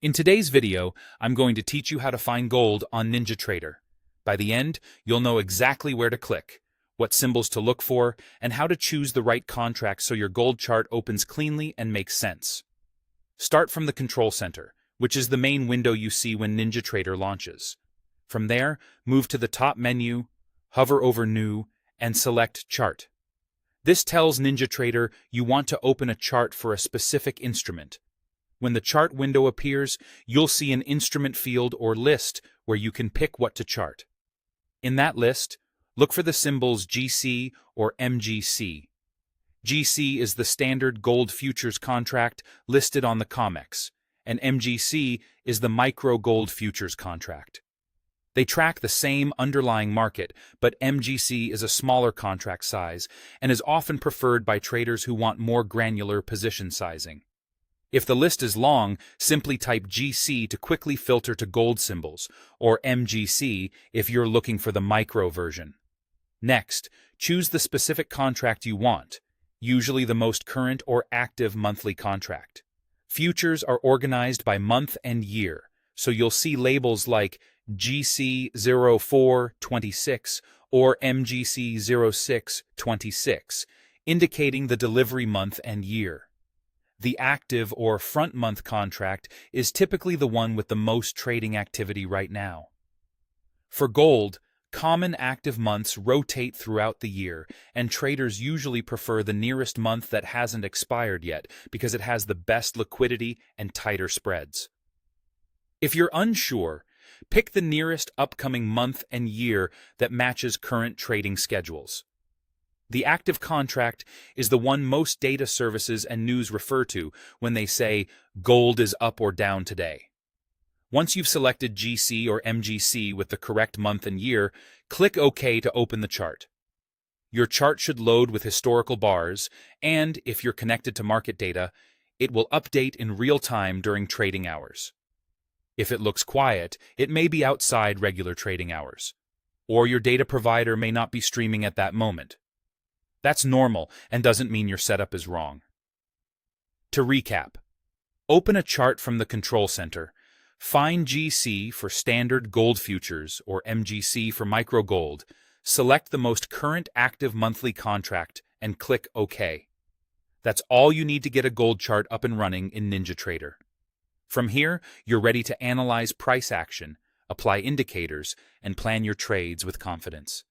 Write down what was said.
In today's video, I'm going to teach you how to find gold on Ninjatrader. By the end, you'll know exactly where to click, what symbols to look for, and how to choose the right contract so your gold chart opens cleanly and makes sense. Start from the control center, which is the main window you see when Ninjatrader launches. From there, move to the top menu, hover over New, and select Chart. This tells Ninjatrader you want to open a chart for a specific instrument. When the chart window appears, you'll see an instrument field or list where you can pick what to chart. In that list, look for the symbols GC or MGC. GC is the standard gold futures contract listed on the COMEX, and MGC is the micro gold futures contract. They track the same underlying market, but MGC is a smaller contract size and is often preferred by traders who want more granular position sizing. If the list is long, simply type GC to quickly filter to gold symbols, or MGC if you're looking for the micro version. Next, choose the specific contract you want, usually the most current or active monthly contract. Futures are organized by month and year, so you'll see labels like GC 0426 or MGC 0626, indicating the delivery month and year. The active or front month contract is typically the one with the most trading activity right now. For gold, common active months rotate throughout the year, and traders usually prefer the nearest month that hasn't expired yet because it has the best liquidity and tighter spreads. If you're unsure, pick the nearest upcoming month and year that matches current trading schedules. The active contract is the one most data services and news refer to when they say gold is up or down today. Once you've selected GC or MGC with the correct month and year, click OK to open the chart. Your chart should load with historical bars, and if you're connected to market data, it will update in real time during trading hours. If it looks quiet, it may be outside regular trading hours, or your data provider may not be streaming at that moment. That's normal and doesn't mean your setup is wrong. To recap, open a chart from the control center, find GC for standard gold futures or MGC for micro gold, select the most current active monthly contract, and click OK. That's all you need to get a gold chart up and running in Ninjatrader. From here, you're ready to analyze price action, apply indicators, and plan your trades with confidence.